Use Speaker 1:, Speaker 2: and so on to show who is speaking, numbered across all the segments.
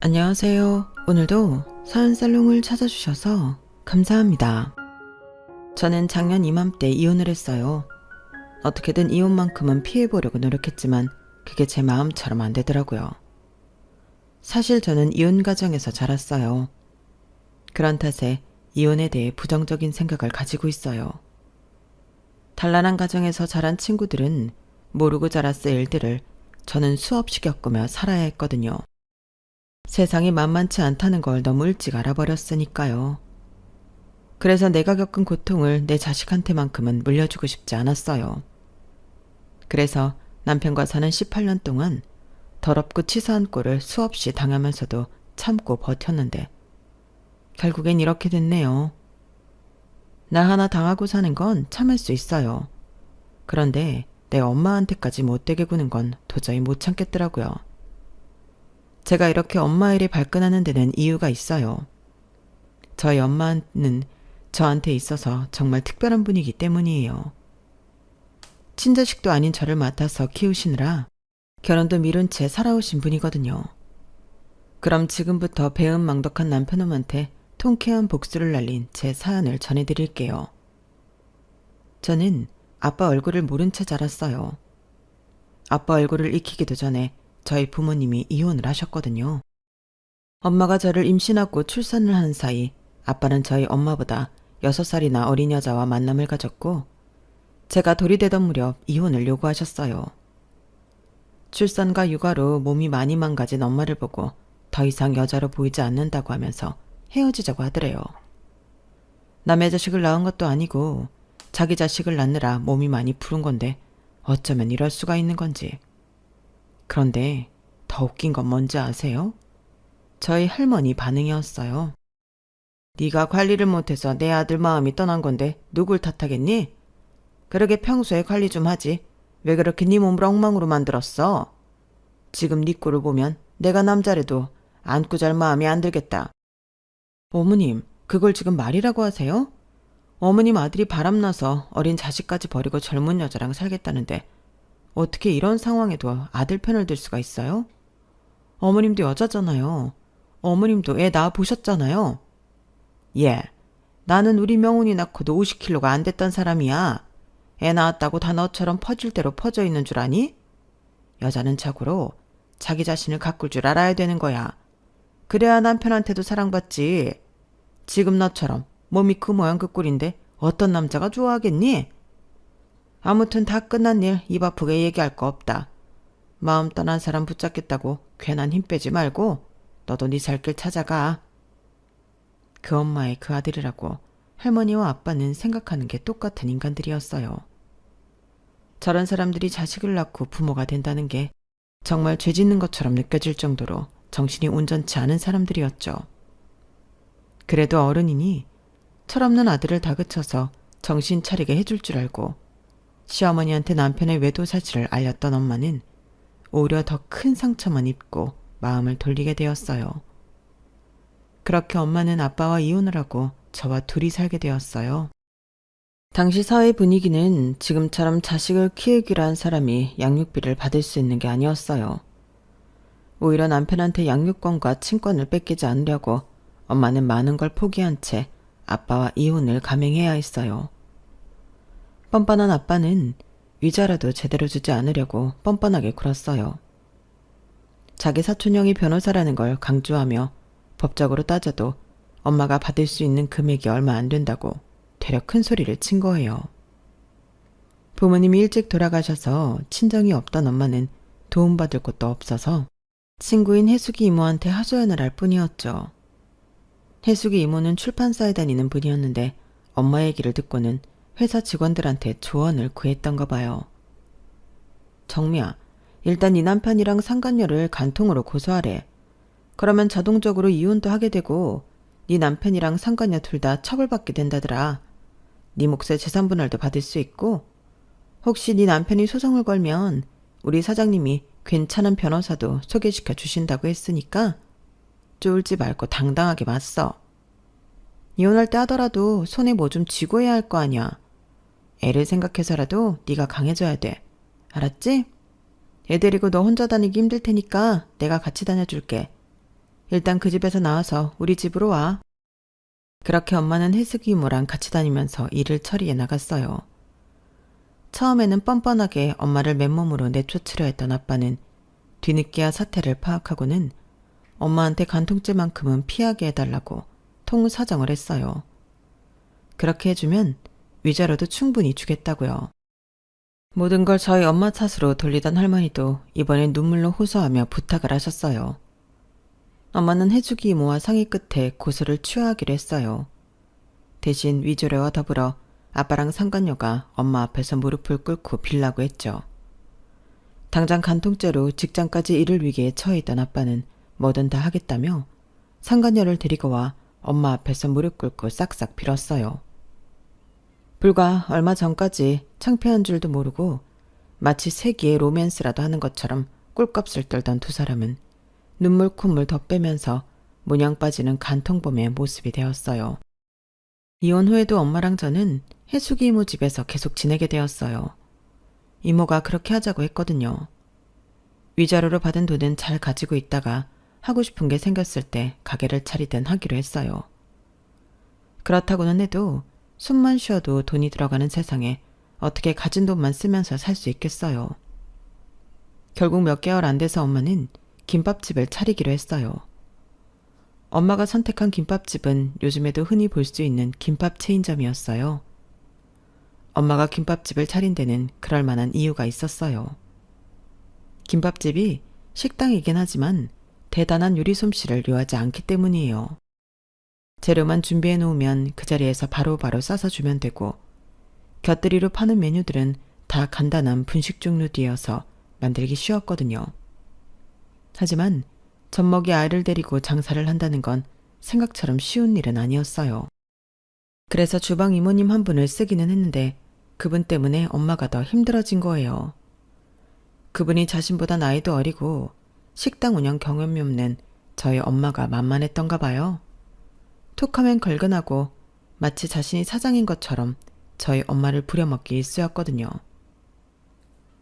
Speaker 1: 안녕하세요. 오늘도 사연살롱을 찾아주셔서 감사합니다. 저는 작년 이맘때 이혼을 했어요. 어떻게든 이혼만큼은 피해보려고 노력했지만 그게 제 마음처럼 안 되더라고요. 사실 저는 이혼 가정에서 자랐어요. 그런 탓에 이혼에 대해 부정적인 생각을 가지고 있어요. 단란한 가정에서 자란 친구들은 모르고 자랐을 일들을 저는 수없이 겪으며 살아야 했거든요. 세상이 만만치 않다는 걸 너무 일찍 알아버렸으니까요. 그래서 내가 겪은 고통을 내 자식한테만큼은 물려주고 싶지 않았어요. 그래서 남편과 사는 18년 동안 더럽고 치사한 꼴을 수없이 당하면서도 참고 버텼는데 결국엔 이렇게 됐네요. 나 하나 당하고 사는 건 참을 수 있어요. 그런데 내 엄마한테까지 못되게 구는 건 도저히 못 참겠더라고요. 제가 이렇게 엄마 일에 발끈하는 데는 이유가 있어요. 저희 엄마는 저한테 있어서 정말 특별한 분이기 때문이에요. 친자식도 아닌 저를 맡아서 키우시느라 결혼도 미룬 채 살아오신 분이거든요. 그럼 지금부터 배은망덕한 남편놈한테 통쾌한 복수를 날린 제 사연을 전해드릴게요. 저는 아빠 얼굴을 모른 채 자랐어요. 아빠 얼굴을 익히기도 전에 저희 부모님이 이혼을 하셨거든요. 엄마가 저를 임신하고 출산을 한 사이 아빠는 저희 엄마보다 6살이나 어린 여자와 만남을 가졌고 제가 돌이 되던 무렵 이혼을 요구하셨어요. 출산과 육아로 몸이 많이 망가진 엄마를 보고 더 이상 여자로 보이지 않는다고 하면서 헤어지자고 하더래요. 남의 자식을 낳은 것도 아니고 자기 자식을 낳느라 몸이 많이 부른 건데 어쩌면 이럴 수가 있는 건지. 그런데 더 웃긴 건 뭔지 아세요? 저희 할머니 반응이었어요. 네가 관리를 못해서 내 아들 마음이 떠난 건데 누굴 탓하겠니? 그러게 평소에 관리 좀 하지. 왜 그렇게 네 몸을 엉망으로 만들었어? 지금 네 꼴을 보면 내가 남자래도 안고 잘 마음이 안 들겠다. 어머님, 그걸 지금 말이라고 하세요? 어머님 아들이 바람나서 어린 자식까지 버리고 젊은 여자랑 살겠다는데 어떻게 이런 상황에도 아들 편을 들 수가 있어요? 어머님도 여자잖아요. 어머님도 애 낳아 보셨잖아요. 예, 나는 우리 명훈이 낳고도 50kg가 안 됐던 사람이야. 애 낳았다고 다 너처럼 퍼질 대로 퍼져 있는 줄 아니? 여자는 자고로 자기 자신을 가꿀 줄 알아야 되는 거야. 그래야 남편한테도 사랑받지. 지금 너처럼 몸이 그 모양 그 꼴인데 어떤 남자가 좋아하겠니? 아무튼 다 끝난 일 입 아프게 얘기할 거 없다. 마음 떠난 사람 붙잡겠다고 괜한 힘 빼지 말고 너도 네 살 길 찾아가. 그 엄마의 그 아들이라고 할머니와 아빠는 생각하는 게 똑같은 인간들이었어요. 저런 사람들이 자식을 낳고 부모가 된다는 게 정말 죄 짓는 것처럼 느껴질 정도로 정신이 온전치 않은 사람들이었죠. 그래도 어른이니 철없는 아들을 다그쳐서 정신 차리게 해줄 줄 알고 시어머니한테 남편의 외도 사실을 알렸던 엄마는 오히려 더 큰 상처만 입고 마음을 돌리게 되었어요. 그렇게 엄마는 아빠와 이혼을 하고 저와 둘이 살게 되었어요. 당시 사회 분위기는 지금처럼 자식을 키우기로 한 사람이 양육비를 받을 수 있는 게 아니었어요. 오히려 남편한테 양육권과 친권을 뺏기지 않으려고 엄마는 많은 걸 포기한 채 아빠와 이혼을 감행해야 했어요. 뻔뻔한 아빠는 위자라도 제대로 주지 않으려고 뻔뻔하게 굴었어요. 자기 사촌형이 변호사라는 걸 강조하며 법적으로 따져도 엄마가 받을 수 있는 금액이 얼마 안 된다고 되려 큰 소리를 친 거예요. 부모님이 일찍 돌아가셔서 친정이 없던 엄마는 도움받을 곳도 없어서 친구인 혜숙이 이모한테 하소연을 할 뿐이었죠. 혜숙이 이모는 출판사에 다니는 분이었는데 엄마 얘기를 듣고는 회사 직원들한테 조언을 구했던가 봐요. 정미야, 일단 네 남편이랑 상간녀를 간통으로 고소하래. 그러면 자동적으로 이혼도 하게 되고 네 남편이랑 상간녀 둘 다 처벌받게 된다더라. 네 몫의 재산분할도 받을 수 있고 혹시 네 남편이 소송을 걸면 우리 사장님이 괜찮은 변호사도 소개시켜 주신다고 했으니까 쫄지 말고 당당하게 맞서. 이혼할 때 하더라도 손에 뭐 좀 쥐고 해야 할 거 아니야. 애를 생각해서라도 네가 강해져야 돼. 알았지? 애 데리고 너 혼자 다니기 힘들 테니까 내가 같이 다녀줄게. 일단 그 집에서 나와서 우리 집으로 와. 그렇게 엄마는 해숙이 이모랑 같이 다니면서 일을 처리해 나갔어요. 처음에는 뻔뻔하게 엄마를 맨몸으로 내쫓으려 했던 아빠는 뒤늦게야 사태를 파악하고는 엄마한테 간통죄만큼은 피하게 해달라고 통사정을 했어요. 그렇게 해주면 위자료도 충분히 주겠다고요. 모든 걸 저희 엄마 탓으로 돌리던 할머니도 이번엔 눈물로 호소하며 부탁을 하셨어요. 엄마는 해주기 이모와 상의 끝에 고소를 취하하기로 했어요. 대신 위조료와 더불어 아빠랑 상간녀가 엄마 앞에서 무릎을 꿇고 빌라고 했죠. 당장 간통죄로 직장까지 잃을 위기에 처해 있던 아빠는 뭐든 다 하겠다며 상간녀를 데리고 와 엄마 앞에서 무릎 꿇고 싹싹 빌었어요. 불과 얼마 전까지 창피한 줄도 모르고 마치 세기의 로맨스라도 하는 것처럼 꿀값을 떨던 두 사람은 눈물 콧물 더 빼면서 모냥 빠지는 간통범의 모습이 되었어요. 이혼 후에도 엄마랑 저는 해숙이 이모 집에서 계속 지내게 되었어요. 이모가 그렇게 하자고 했거든요. 위자료로 받은 돈은 잘 가지고 있다가 하고 싶은 게 생겼을 때 가게를 차리든 하기로 했어요. 그렇다고는 해도 숨만 쉬어도 돈이 들어가는 세상에 어떻게 가진 돈만 쓰면서 살 수 있겠어요. 결국 몇 개월 안 돼서 엄마는 김밥집을 차리기로 했어요. 엄마가 선택한 김밥집은 요즘에도 흔히 볼 수 있는 김밥 체인점이었어요. 엄마가 김밥집을 차린 데는 그럴 만한 이유가 있었어요. 김밥집이 식당이긴 하지만 대단한 요리 솜씨를 요하지 않기 때문이에요. 재료만 준비해 놓으면 그 자리에서 바로바로 싸서 주면 되고 곁들이로 파는 메뉴들은 다 간단한 분식 종류들이어서 만들기 쉬웠거든요. 하지만 젖먹이 아이를 데리고 장사를 한다는 건 생각처럼 쉬운 일은 아니었어요. 그래서 주방 이모님 한 분을 쓰기는 했는데 그분 때문에 엄마가 더 힘들어진 거예요. 그분이 자신보다 나이도 어리고 식당 운영 경험이 없는 저희 엄마가 만만했던가 봐요. 툭하면 걸근하고 마치 자신이 사장인 것처럼 저희 엄마를 부려먹기 일쑤였거든요.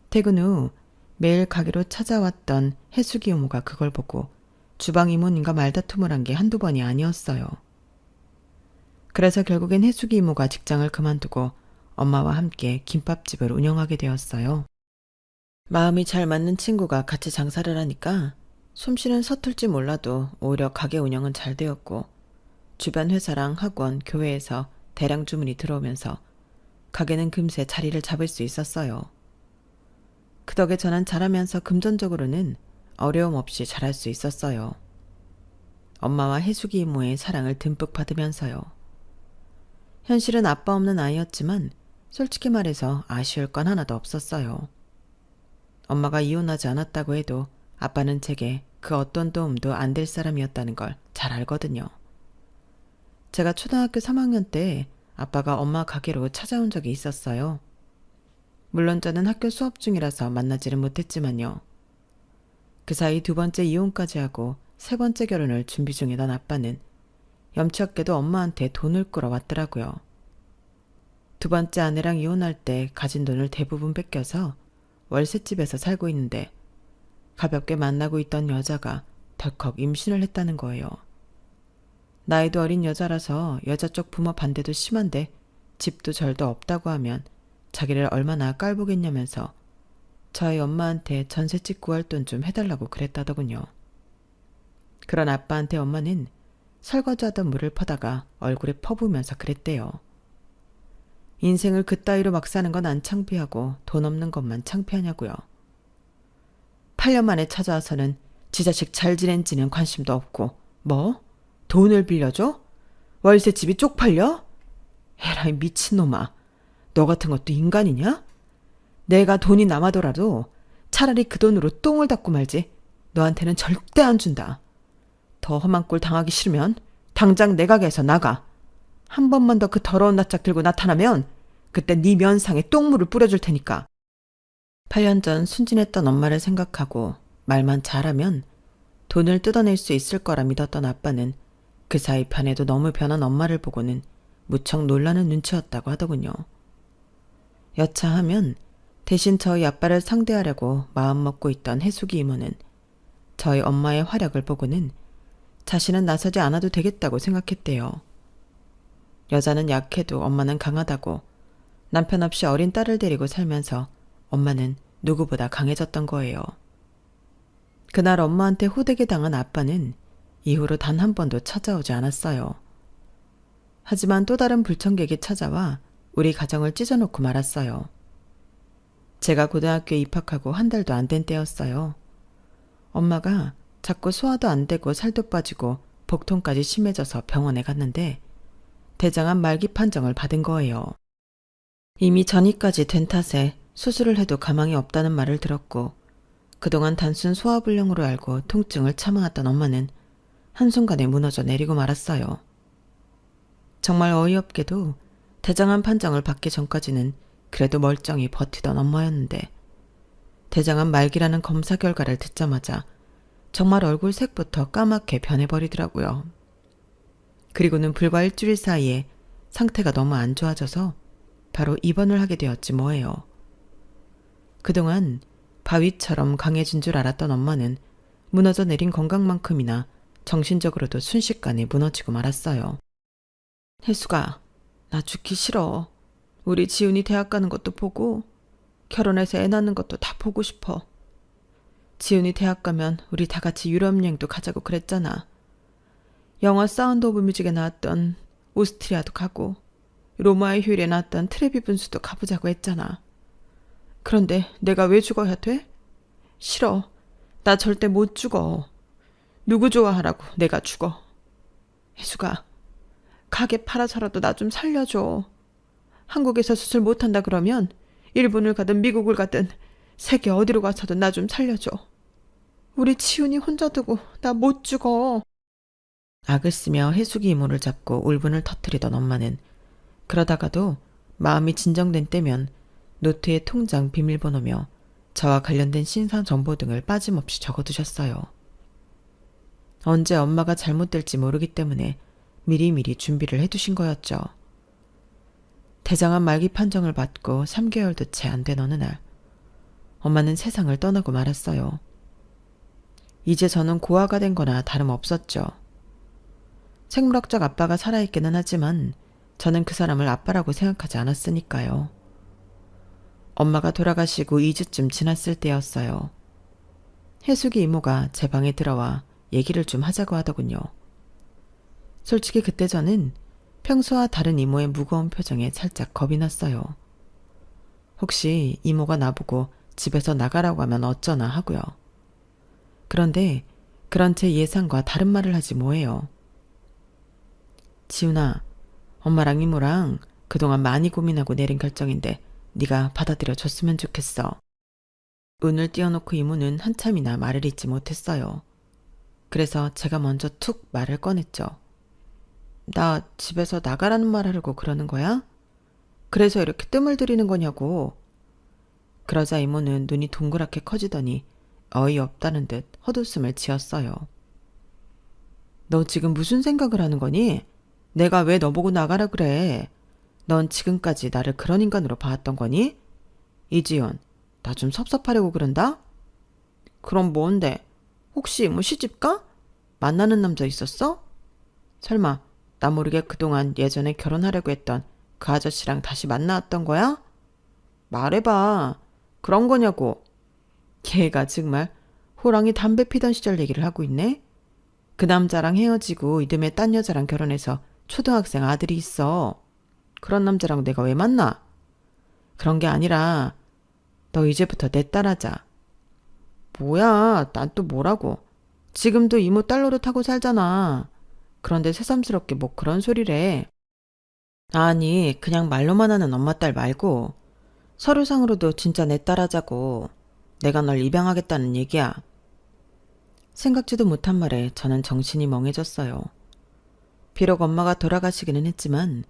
Speaker 1: 퇴근 후 매일 가게로 찾아왔던 해숙이 이모가 그걸 보고 주방 이모님과 말다툼을 한 게 한두 번이 아니었어요. 그래서 결국엔 해숙이 이모가 직장을 그만두고 엄마와 함께 김밥집을 운영하게 되었어요. 마음이 잘 맞는 친구가 같이 장사를 하니까 솜씨는 서툴지 몰라도 오히려 가게 운영은 잘 되었고 주변 회사랑 학원, 교회에서 대량 주문이 들어오면서 가게는 금세 자리를 잡을 수 있었어요. 그 덕에 저는 잘하면서 금전적으로는 어려움 없이 잘할 수 있었어요. 엄마와 해숙이 이모의 사랑을 듬뿍 받으면서요. 현실은 아빠 없는 아이였지만 솔직히 말해서 아쉬울 건 하나도 없었어요. 엄마가 이혼하지 않았다고 해도 아빠는 제게 그 어떤 도움도 안 될 사람이었다는 걸 잘 알거든요. 제가 초등학교 3학년 때 아빠가 엄마 가게로 찾아온 적이 있었어요. 물론 저는 학교 수업 중이라서 만나지를 못했지만요. 그 사이 두 번째 이혼까지 하고 세 번째 결혼을 준비 중이던 아빠는 염치 없게도 엄마한테 돈을 끌어왔더라고요. 두 번째 아내랑 이혼할 때 가진 돈을 대부분 뺏겨서 월세집에서 살고 있는데 가볍게 만나고 있던 여자가 덜컥 임신을 했다는 거예요. 나이도 어린 여자라서 여자 쪽 부모 반대도 심한데 집도 절도 없다고 하면 자기를 얼마나 깔보겠냐면서 저희 엄마한테 전셋집 구할 돈 좀 해달라고 그랬다더군요. 그런 아빠한테 엄마는 설거지하던 물을 퍼다가 얼굴에 퍼부으면서 그랬대요. 인생을 그따위로 막 사는 건 안 창피하고 돈 없는 것만 창피하냐고요. 8년 만에 찾아와서는 지 자식 잘 지낸지는 관심도 없고 뭐? 돈을 빌려줘? 월세집이 쪽팔려? 에라이 미친놈아. 너 같은 것도 인간이냐? 내가 돈이 남아더라도 차라리 그 돈으로 똥을 닦고 말지 너한테는 절대 안 준다. 더 험한 꼴 당하기 싫으면 당장 내 가게에서 나가. 한 번만 더 그 더러운 낯짝 들고 나타나면 그때 네 면상에 똥물을 뿌려줄 테니까. 8년 전 순진했던 엄마를 생각하고 말만 잘하면 돈을 뜯어낼 수 있을 거라 믿었던 아빠는 그 사이 변해도 너무 변한 엄마를 보고는 무척 놀라는 눈치였다고 하더군요. 여차하면 대신 저희 아빠를 상대하려고 마음먹고 있던 해숙이 이모는 저희 엄마의 활약을 보고는 자신은 나서지 않아도 되겠다고 생각했대요. 여자는 약해도 엄마는 강하다고, 남편 없이 어린 딸을 데리고 살면서 엄마는 누구보다 강해졌던 거예요. 그날 엄마한테 호되게 당한 아빠는 이후로 단 한 번도 찾아오지 않았어요. 하지만 또 다른 불청객이 찾아와 우리 가정을 찢어놓고 말았어요. 제가 고등학교에 입학하고 한 달도 안 된 때였어요. 엄마가 자꾸 소화도 안 되고 살도 빠지고 복통까지 심해져서 병원에 갔는데 대장암 말기 판정을 받은 거예요. 이미 전이까지 된 탓에 수술을 해도 가망이 없다는 말을 들었고 그동안 단순 소화불량으로 알고 통증을 참아왔던 엄마는 한순간에 무너져 내리고 말았어요. 정말 어이없게도 대장암 판정을 받기 전까지는 그래도 멀쩡히 버티던 엄마였는데 대장암 말기라는 검사 결과를 듣자마자 정말 얼굴 색부터 까맣게 변해버리더라고요. 그리고는 불과 일주일 사이에 상태가 너무 안 좋아져서 바로 입원을 하게 되었지 뭐예요. 그동안 바위처럼 강해진 줄 알았던 엄마는 무너져 내린 건강만큼이나 정신적으로도 순식간에 무너지고 말았어요. 혜수가, 나 죽기 싫어. 우리 지훈이 대학 가는 것도 보고 결혼해서 애 낳는 것도 다 보고 싶어. 지훈이 대학 가면 우리 다 같이 유럽 여행도 가자고 그랬잖아. 영화 사운드 오브 뮤직에 나왔던 오스트리아도 가고 로마의 휴일에 나왔던 트레비 분수도 가보자고 했잖아. 그런데 내가 왜 죽어야 돼? 싫어. 나 절대 못 죽어. 누구 좋아하라고 내가 죽어. 혜수가, 가게 팔아서라도 나 좀 살려줘. 한국에서 수술 못한다 그러면 일본을 가든 미국을 가든 세계 어디로 가서도 나 좀 살려줘. 우리 치훈이 혼자 두고 나 못 죽어. 악을 쓰며 해숙이 이모를 잡고 울분을 터뜨리던 엄마는 그러다가도 마음이 진정된 때면 노트에 통장 비밀번호며 저와 관련된 신상 정보 등을 빠짐없이 적어두셨어요. 언제 엄마가 잘못될지 모르기 때문에 미리미리 준비를 해두신 거였죠. 대장암 말기 판정을 받고 3개월도 채 안 된 어느 날 엄마는 세상을 떠나고 말았어요. 이제 저는 고아가 된 거나 다름없었죠. 생물학적 아빠가 살아있기는 하지만 저는 그 사람을 아빠라고 생각하지 않았으니까요. 엄마가 돌아가시고 2주쯤 지났을 때였어요. 혜숙이 이모가 제 방에 들어와 얘기를 좀 하자고 하더군요. 솔직히 그때 저는 평소와 다른 이모의 무거운 표정에 살짝 겁이 났어요. 혹시 이모가 나보고 집에서 나가라고 하면 어쩌나 하고요. 그런데 그런 제 예상과 다른 말을 하지 뭐예요. 지훈아, 엄마랑 이모랑 그동안 많이 고민하고 내린 결정인데 네가 받아들여 줬으면 좋겠어. 운을 띄워놓고 이모는 한참이나 말을 잇지 못했어요. 그래서 제가 먼저 툭 말을 꺼냈죠. 나 집에서 나가라는 말 하려고 그러는 거야? 그래서 이렇게 뜸을 들이는 거냐고. 그러자 이모는 눈이 동그랗게 커지더니 어이없다는 듯 헛웃음을 지었어요. 너 지금 무슨 생각을 하는 거니? 내가 왜 너보고 나가라 그래? 넌 지금까지 나를 그런 인간으로 봐왔던 거니? 이지연, 나 좀 섭섭하려고 그런다? 그럼 뭔데? 혹시 뭐 시집가? 만나는 남자 있었어? 설마 나 모르게 그동안 예전에 결혼하려고 했던 그 아저씨랑 다시 만나왔던 거야? 말해봐. 그런 거냐고. 걔가 정말 호랑이 담배 피던 시절 얘기를 하고 있네. 그 남자랑 헤어지고 이듬해 딴 여자랑 결혼해서 초등학생 아들이 있어. 그런 남자랑 내가 왜 만나? 그런 게 아니라 너 이제부터 내 딸하자. 뭐야, 난 또 뭐라고. 지금도 이모 딸 노릇하고 살잖아. 그런데 새삼스럽게 뭐 그런 소리래. 아니, 그냥 말로만 하는 엄마 딸 말고 서류상으로도 진짜 내 딸하자고. 내가 널 입양하겠다는 얘기야. 생각지도 못한 말에 저는 정신이 멍해졌어요. 비록 엄마가 돌아가시기는 했지만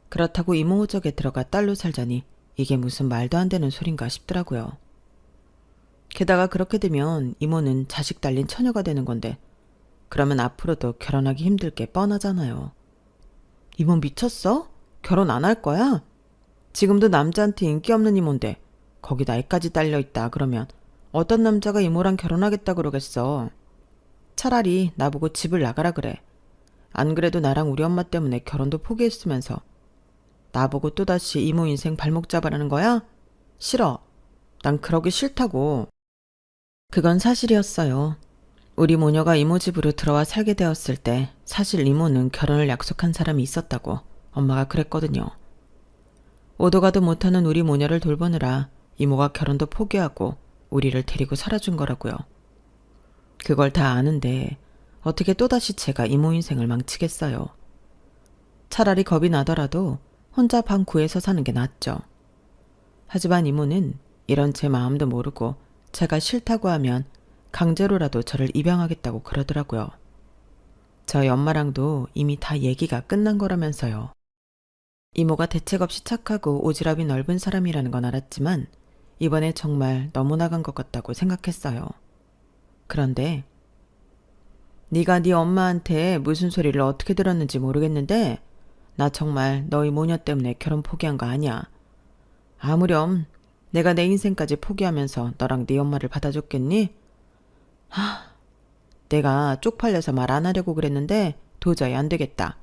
Speaker 1: 그렇다고 이모 호적에 들어가 딸로 살자니 이게 무슨 말도 안 되는 소린가 싶더라고요. 게다가 그렇게 되면 이모는 자식 달린 처녀가 되는 건데 그러면 앞으로도 결혼하기 힘들 게 뻔하잖아요. 이모 미쳤어? 결혼 안 할 거야? 지금도 남자한테 인기 없는 이모인데 거기다 애까지 딸려있다 그러면 어떤 남자가 이모랑 결혼하겠다 그러겠어. 차라리 나보고 집을 나가라 그래. 안 그래도 나랑 우리 엄마 때문에 결혼도 포기했으면서 나보고 또다시 이모 인생 발목 잡으라는 거야? 싫어. 난 그러기 싫다고. 그건 사실이었어요. 우리 모녀가 이모 집으로 들어와 살게 되었을 때 사실 이모는 결혼을 약속한 사람이 있었다고 엄마가 그랬거든요. 오도 가도 못하는 우리 모녀를 돌보느라 이모가 결혼도 포기하고 우리를 데리고 살아준 거라고요. 그걸 다 아는데 어떻게 또다시 제가 이모 인생을 망치겠어요. 차라리 겁이 나더라도 혼자 방 구해서 사는 게 낫죠. 하지만 이모는 이런 제 마음도 모르고 제가 싫다고 하면 강제로라도 저를 입양하겠다고 그러더라고요. 저희 엄마랑도 이미 다 얘기가 끝난 거라면서요. 이모가 대책 없이 착하고 오지랖이 넓은 사람이라는 건 알았지만 이번에 정말 너무 나간 것 같다고 생각했어요. 그런데 네가 네 엄마한테 무슨 소리를 어떻게 들었는지 모르겠는데 나 정말 너희 모녀 때문에 결혼 포기한 거 아니야. 아무렴 내가 내 인생까지 포기하면서 너랑 네 엄마를 받아줬겠니? 내가 쪽팔려서 말 안 하려고 그랬는데 도저히 안 되겠다.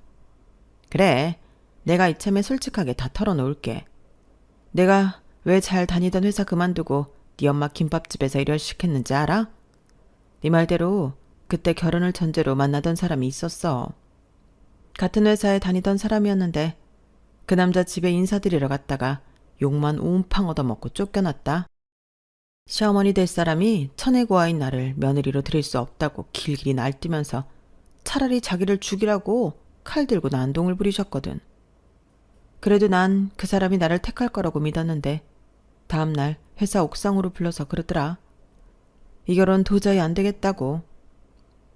Speaker 1: 그래, 내가 이참에 솔직하게 다 털어놓을게. 내가 왜 잘 다니던 회사 그만두고 네 엄마 김밥집에서 일을 시켰는지 알아? 네 말대로 그때 결혼을 전제로 만나던 사람이 있었어. 같은 회사에 다니던 사람이었는데 그 남자 집에 인사드리러 갔다가 욕만 옴팡 얻어먹고 쫓겨났다. 시어머니 될 사람이 천혜고아인 나를 며느리로 들일 수 없다고 길길이 날뛰면서 차라리 자기를 죽이라고 칼 들고 난동을 부리셨거든. 그래도 난 그 사람이 나를 택할 거라고 믿었는데 다음날 회사 옥상으로 불러서 그러더라. 이 결혼 도저히 안 되겠다고.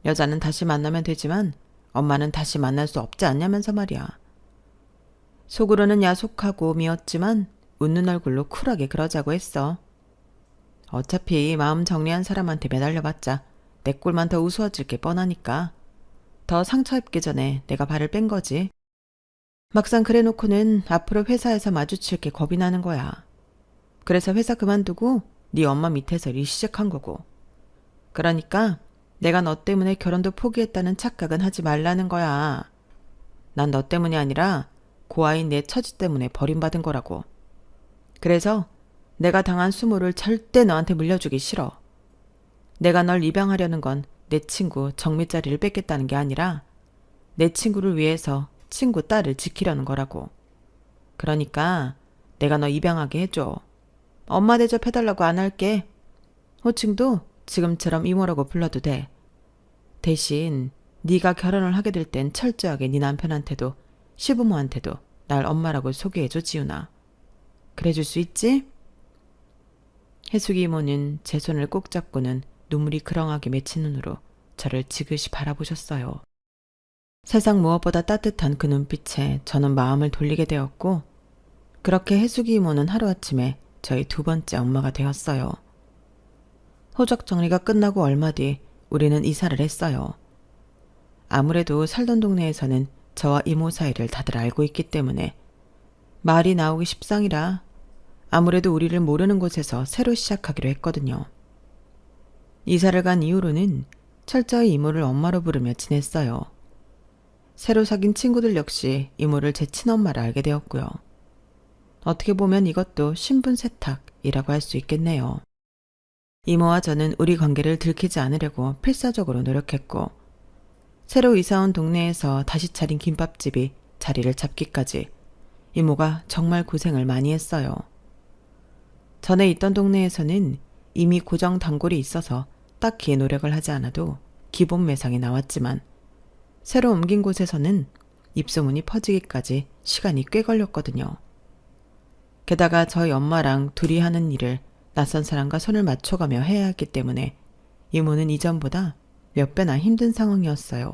Speaker 1: 여자는 다시 만나면 되지만 엄마는 다시 만날 수 없지 않냐면서 말이야. 속으로는 야속하고 미웠지만 웃는 얼굴로 쿨하게 그러자고 했어. 어차피 마음 정리한 사람한테 매달려봤자 내 꼴만 더 우스워질 게 뻔하니까 더 상처 입기 전에 내가 발을 뺀 거지. 막상 그래놓고는 앞으로 회사에서 마주칠 게 겁이 나는 거야. 그래서 회사 그만두고 네 엄마 밑에서 일 시작한 거고. 그러니까 내가 너 때문에 결혼도 포기했다는 착각은 하지 말라는 거야. 난 너 때문이 아니라 고아인 내 처지 때문에 버림받은 거라고. 그래서 내가 당한 수모를 절대 너한테 물려주기 싫어. 내가 널 입양하려는 건 내 친구 정미자리를 뺏겠다는 게 아니라 내 친구를 위해서 친구 딸을 지키려는 거라고. 그러니까 내가 너 입양하게 해줘. 엄마 대접해달라고 안 할게. 호칭도 지금처럼 이모라고 불러도 돼. 대신 네가 결혼을 하게 될 땐 철저하게 네 남편한테도 시부모한테도 날 엄마라고 소개해줘 지훈아. 그래줄 수 있지? 해숙이 이모는 제 손을 꼭 잡고는 눈물이 그렁하게 맺힌 눈으로 저를 지그시 바라보셨어요. 세상 무엇보다 따뜻한 그 눈빛에 저는 마음을 돌리게 되었고 그렇게 해숙이 이모는 하루아침에 저희 두 번째 엄마가 되었어요. 호적 정리가 끝나고 얼마 뒤 우리는 이사를 했어요. 아무래도 살던 동네에서는 저와 이모 사이를 다들 알고 있기 때문에 말이 나오기 십상이라 아무래도 우리를 모르는 곳에서 새로 시작하기로 했거든요. 이사를 간 이후로는 철저히 이모를 엄마로 부르며 지냈어요. 새로 사귄 친구들 역시 이모를 제 친엄마라 알게 되었고요. 어떻게 보면 이것도 신분 세탁이라고 할 수 있겠네요. 이모와 저는 우리 관계를 들키지 않으려고 필사적으로 노력했고 새로 이사온 동네에서 다시 차린 김밥집이 자리를 잡기까지 이모가 정말 고생을 많이 했어요. 전에 있던 동네에서는 이미 고정 단골이 있어서 딱히 노력을 하지 않아도 기본 매상이 나왔지만 새로 옮긴 곳에서는 입소문이 퍼지기까지 시간이 꽤 걸렸거든요. 게다가 저희 엄마랑 둘이 하는 일을 낯선 사람과 손을 맞춰가며 해야 했기 때문에 이모는 이전보다 몇 배나 힘든 상황이었어요.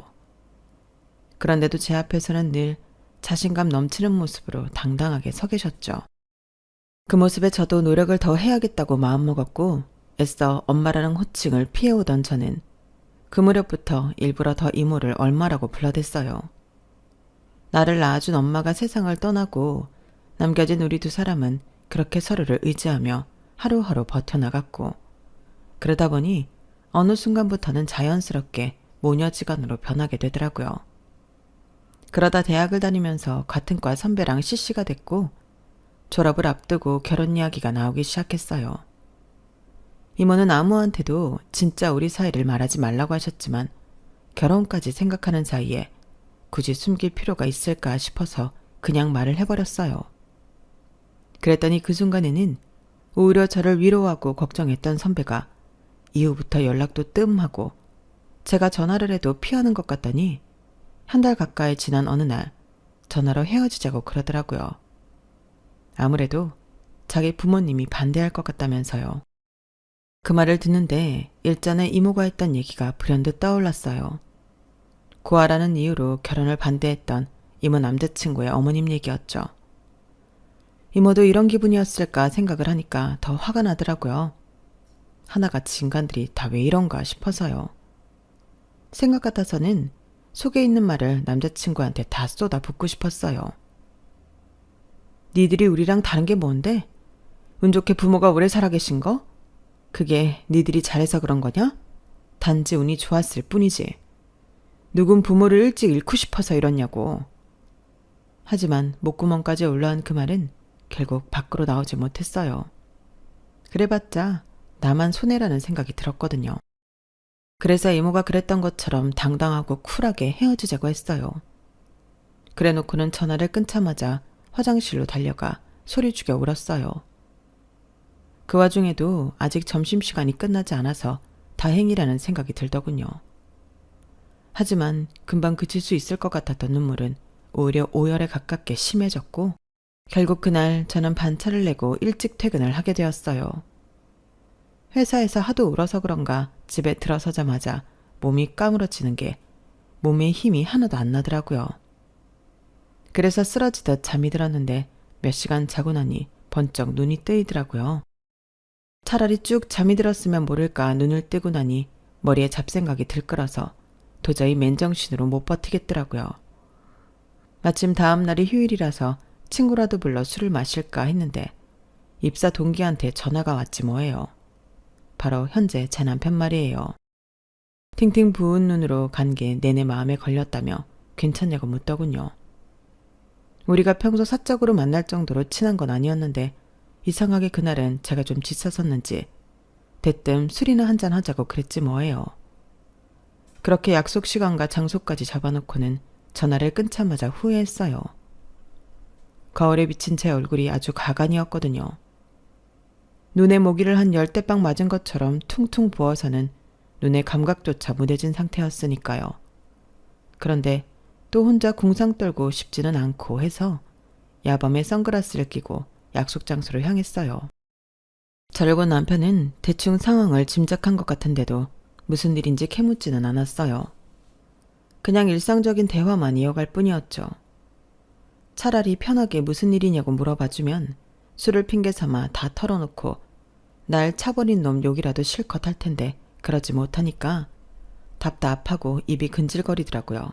Speaker 1: 그런데도 제 앞에서는 늘 자신감 넘치는 모습으로 당당하게 서 계셨죠. 그 모습에 저도 노력을 더 해야겠다고 마음먹었고 애써 엄마라는 호칭을 피해오던 저는 그 무렵부터 일부러 더 이모를 얼마라고 불러댔어요. 나를 낳아준 엄마가 세상을 떠나고 남겨진 우리 두 사람은 그렇게 서로를 의지하며 하루하루 버텨나갔고 그러다 보니 어느 순간부터는 자연스럽게 모녀지간으로 변하게 되더라고요. 그러다 대학을 다니면서 같은 과 선배랑 CC가 됐고 졸업을 앞두고 결혼 이야기가 나오기 시작했어요. 이모는 아무한테도 진짜 우리 사이를 말하지 말라고 하셨지만 결혼까지 생각하는 사이에 굳이 숨길 필요가 있을까 싶어서 그냥 말을 해버렸어요. 그랬더니 그 순간에는 오히려 저를 위로하고 걱정했던 선배가 이후부터 연락도 뜸하고 제가 전화를 해도 피하는 것 같더니 한 달 가까이 지난 어느 날 전화로 헤어지자고 그러더라고요. 아무래도 자기 부모님이 반대할 것 같다면서요. 그 말을 듣는데 일전에 이모가 했던 얘기가 불현듯 떠올랐어요. 고아라는 이유로 결혼을 반대했던 이모 남자친구의 어머님 얘기였죠. 이모도 이런 기분이었을까 생각을 하니까 더 화가 나더라고요. 하나같이 인간들이 다 왜 이런가 싶어서요. 생각 같아서는 속에 있는 말을 남자친구한테 다 쏟아붓고 싶었어요. 니들이 우리랑 다른 게 뭔데? 운 좋게 부모가 오래 살아계신 거? 그게 니들이 잘해서 그런 거냐? 단지 운이 좋았을 뿐이지. 누군 부모를 일찍 잃고 싶어서 이러냐고. 하지만 목구멍까지 올라온 그 말은 결국 밖으로 나오지 못했어요. 그래봤자 나만 손해라는 생각이 들었거든요. 그래서 이모가 그랬던 것처럼 당당하고 쿨하게 헤어지자고 했어요. 그래놓고는 전화를 끊자마자 화장실로 달려가 소리 죽여 울었어요. 그 와중에도 아직 점심시간이 끝나지 않아서 다행이라는 생각이 들더군요. 하지만 금방 그칠 수 있을 것 같았던 눈물은 오히려 오열에 가깝게 심해졌고 결국 그날 저는 반차를 내고 일찍 퇴근을 하게 되었어요. 회사에서 하도 울어서 그런가 집에 들어서자마자 몸이 까무러지는 게 몸에 힘이 하나도 안 나더라고요. 그래서 쓰러지듯 잠이 들었는데 몇 시간 자고 나니 번쩍 눈이 뜨이더라고요. 차라리 쭉 잠이 들었으면 모를까 눈을 뜨고 나니 머리에 잡생각이 들끓어서 도저히 맨정신으로 못 버티겠더라고요. 마침 다음 날이 휴일이라서 친구라도 불러 술을 마실까 했는데 입사 동기한테 전화가 왔지 뭐예요. 바로 현재 제 남편 말이에요. 팅팅 부은 눈으로 간 게 내내 마음에 걸렸다며 괜찮냐고 묻더군요. 우리가 평소 사적으로 만날 정도로 친한 건 아니었는데 이상하게 그날은 제가 좀 지쳤었는지 대뜸 술이나 한잔 하자고 그랬지 뭐예요. 그렇게 약속 시간과 장소까지 잡아놓고는 전화를 끊자마자 후회했어요. 거울에 비친 제 얼굴이 아주 가관이었거든요. 눈에 모기를 한 열대빵 맞은 것처럼 퉁퉁 부어서는 눈의 감각조차 무뎌진 상태였으니까요. 그런데 또 혼자 궁상 떨고 싶지는 않고 해서 야밤에 선글라스를 끼고 약속 장소로 향했어요. 저를 본 남편은 대충 상황을 짐작한 것 같은데도 무슨 일인지 캐묻지는 않았어요. 그냥 일상적인 대화만 이어갈 뿐이었죠. 차라리 편하게 무슨 일이냐고 물어봐주면 술을 핑계 삼아 다 털어놓고 날 차버린 놈 욕이라도 실컷 할 텐데 그러지 못하니까 답답하고 입이 근질거리더라고요.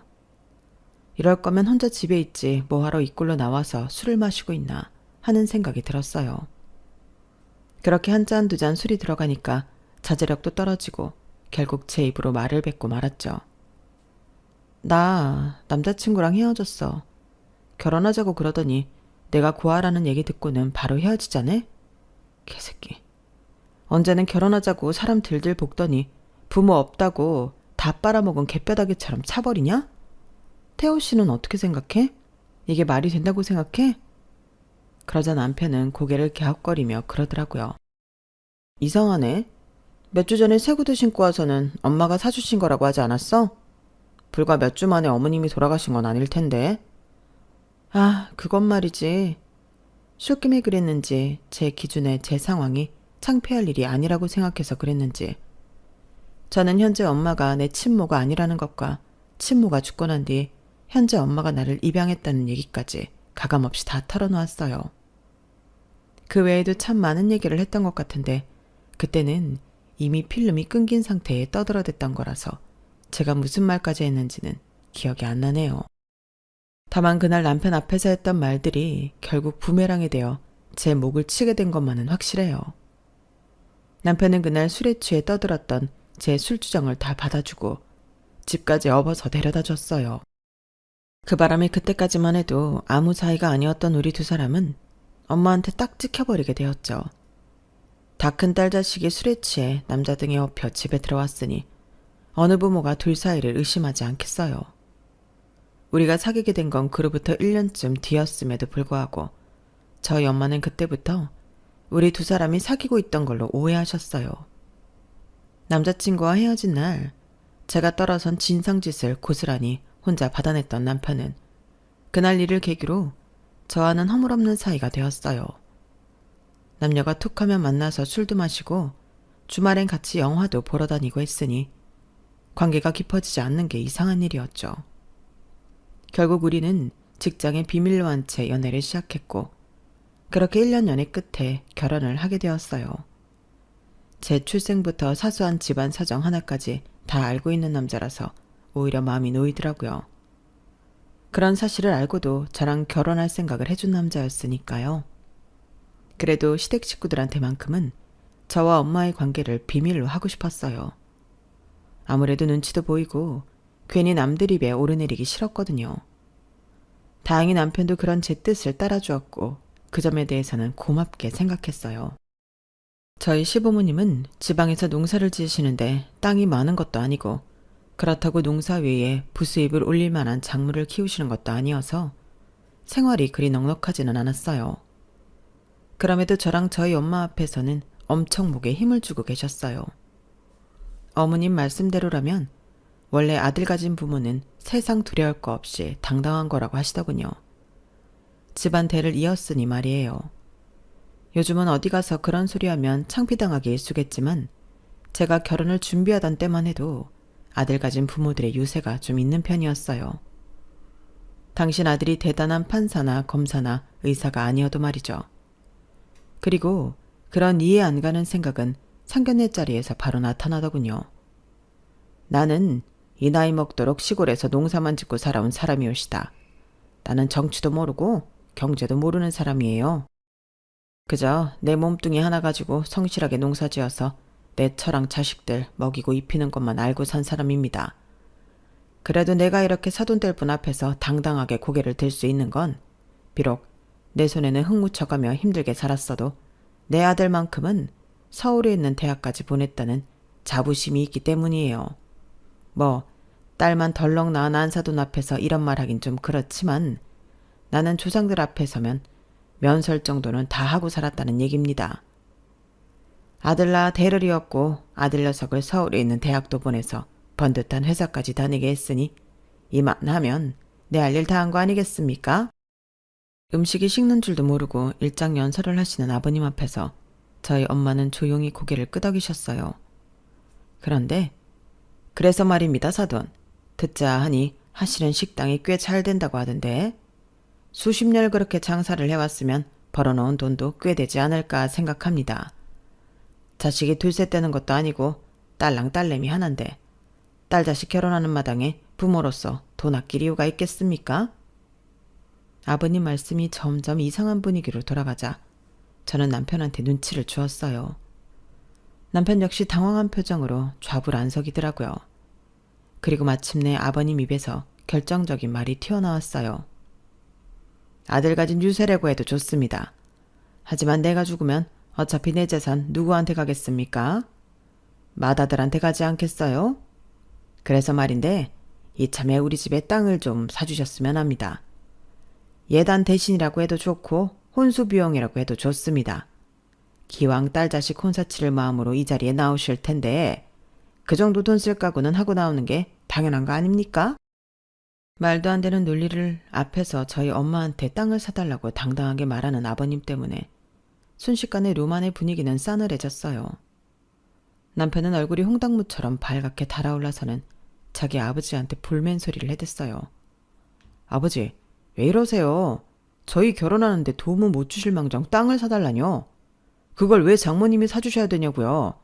Speaker 1: 이럴 거면 혼자 집에 있지 뭐하러 이 꼴로 나와서 술을 마시고 있나 하는 생각이 들었어요. 그렇게 한 잔 두 잔 술이 들어가니까 자제력도 떨어지고 결국 제 입으로 말을 뱉고 말았죠. 나 남자친구랑 헤어졌어. 결혼하자고 그러더니 내가 고아라는 얘기 듣고는 바로 헤어지자네? 개새끼. 언제는 결혼하자고 사람 들들 볶더니 부모 없다고 다 빨아먹은 개뼈다귀처럼 차버리냐? 태호 씨는 어떻게 생각해? 이게 말이 된다고 생각해? 그러자 남편은 고개를 갸웃거리며 그러더라고요. 이상하네. 몇 주 전에 새 구두 신고 와서는 엄마가 사주신 거라고 하지 않았어? 불과 몇 주 만에 어머님이 돌아가신 건 아닐 텐데. 아, 그건 말이지. 쉴김에 그랬는지 제 기준에 제 상황이 창피할 일이 아니라고 생각해서 그랬는지. 저는 현재 엄마가 내 친모가 아니라는 것과 친모가 죽고 난 뒤 현재 엄마가 나를 입양했다는 얘기까지 가감없이 다 털어놓았어요. 그 외에도 참 많은 얘기를 했던 것 같은데 그때는 이미 필름이 끊긴 상태에 떠들어댔던 거라서 제가 무슨 말까지 했는지는 기억이 안 나네요. 다만 그날 남편 앞에서 했던 말들이 결국 부메랑이 되어 제 목을 치게 된 것만은 확실해요. 남편은 그날 술에 취해 떠들었던 제 술주정을 다 받아주고 집까지 업어서 데려다 줬어요. 그 바람에 그때까지만 해도 아무 사이가 아니었던 우리 두 사람은 엄마한테 딱 찍혀버리게 되었죠. 다 큰 딸 자식이 술에 취해 남자 등에 업혀 집에 들어왔으니 어느 부모가 둘 사이를 의심하지 않겠어요. 우리가 사귀게 된 건 그로부터 1년쯤 뒤였음에도 불구하고 저희 엄마는 그때부터 우리 두 사람이 사귀고 있던 걸로 오해하셨어요. 남자친구와 헤어진 날 제가 떨어선 진상짓을 고스란히 혼자 받아냈던 남편은 그날 일을 계기로 저와는 허물없는 사이가 되었어요. 남녀가 툭하면 만나서 술도 마시고 주말엔 같이 영화도 보러 다니고 했으니 관계가 깊어지지 않는 게 이상한 일이었죠. 결국 우리는 직장에 비밀로 한 채 연애를 시작했고 그렇게 1년 연애 끝에 결혼을 하게 되었어요. 제 출생부터 사소한 집안 사정 하나까지 다 알고 있는 남자라서 오히려 마음이 놓이더라고요. 그런 사실을 알고도 저랑 결혼할 생각을 해준 남자였으니까요. 그래도 시댁 식구들한테만큼은 저와 엄마의 관계를 비밀로 하고 싶었어요. 아무래도 눈치도 보이고 괜히 남들 입에 오르내리기 싫었거든요. 다행히 남편도 그런 제 뜻을 따라주었고 그 점에 대해서는 고맙게 생각했어요. 저희 시부모님은 지방에서 농사를 지으시는데 땅이 많은 것도 아니고 그렇다고 농사 외에 부수입을 올릴 만한 작물을 키우시는 것도 아니어서 생활이 그리 넉넉하지는 않았어요. 그럼에도 저랑 저희 엄마 앞에서는 엄청 목에 힘을 주고 계셨어요. 어머님 말씀대로라면 원래 아들 가진 부모는 세상 두려울 거 없이 당당한 거라고 하시더군요. 집안 대를 이었으니 말이에요. 요즘은 어디 가서 그런 소리 하면 창피당하기 일쑤겠지만 제가 결혼을 준비하던 때만 해도 아들 가진 부모들의 유세가 좀 있는 편이었어요. 당신 아들이 대단한 판사나 검사나 의사가 아니어도 말이죠. 그리고 그런 이해 안 가는 생각은 상견례 자리에서 바로 나타나더군요. 나는 이 나이 먹도록 시골에서 농사만 짓고 살아온 사람이오시다. 나는 정치도 모르고 경제도 모르는 사람이에요. 그저 내 몸뚱이 하나 가지고 성실하게 농사지어서 내 처랑 자식들 먹이고 입히는 것만 알고 산 사람입니다. 그래도 내가 이렇게 사돈들 분 앞에서 당당하게 고개를 들 수 있는 건 비록 내 손에는 흙 묻혀가며 힘들게 살았어도 내 아들만큼은 서울에 있는 대학까지 보냈다는 자부심이 있기 때문이에요. 뭐 딸만 덜렁 낳은 안사돈 앞에서 이런 말 하긴 좀 그렇지만 나는 조상들 앞에 서면 면설 정도는 다 하고 살았다는 얘기입니다. 아들 낳아 대를 이었고 아들 녀석을 서울에 있는 대학도 보내서 번듯한 회사까지 다니게 했으니 이만하면 내 할 일 다 한 거 아니겠습니까? 음식이 식는 줄도 모르고 일장 연설을 하시는 아버님 앞에서 저희 엄마는 조용히 고개를 끄덕이셨어요. 그런데 그래서 말입니다, 사돈. 듣자 하니 하시는 식당이 꽤 잘 된다고 하던데 수십 년 그렇게 장사를 해왔으면 벌어놓은 돈도 꽤 되지 않을까 생각합니다. 자식이 둘셋 되는 것도 아니고 딸랑 딸내미 하나인데 딸 자식 결혼하는 마당에 부모로서 돈 아낄 이유가 있겠습니까? 아버님 말씀이 점점 이상한 분위기로 돌아가자 저는 남편한테 눈치를 주었어요. 남편 역시 당황한 표정으로 좌불안석이더라고요. 그리고 마침내 아버님 입에서 결정적인 말이 튀어나왔어요. 아들 가진 유세라고 해도 좋습니다. 하지만 내가 죽으면 어차피 내 재산 누구한테 가겠습니까? 맏아들한테 가지 않겠어요? 그래서 말인데 이참에 우리 집에 땅을 좀 사주셨으면 합니다. 예단 대신이라고 해도 좋고 혼수 비용이라고 해도 좋습니다. 기왕 딸 자식 혼사치를 마음으로 이 자리에 나오실 텐데 그 정도 돈 쓸 각오는 하고 나오는 게 당연한 거 아닙니까? 말도 안 되는 논리를 앞에서 저희 엄마한테 땅을 사달라고 당당하게 말하는 아버님 때문에 순식간에 루만의 분위기는 싸늘해졌어요. 남편은 얼굴이 홍당무처럼 발갛게 달아올라서는 자기 아버지한테 불맨 소리를 해댔어요. 아버지, 왜 이러세요? 저희 결혼하는데 도움은 못 주실 망정 땅을 사달라뇨? 그걸 왜 장모님이 사주셔야 되냐고요?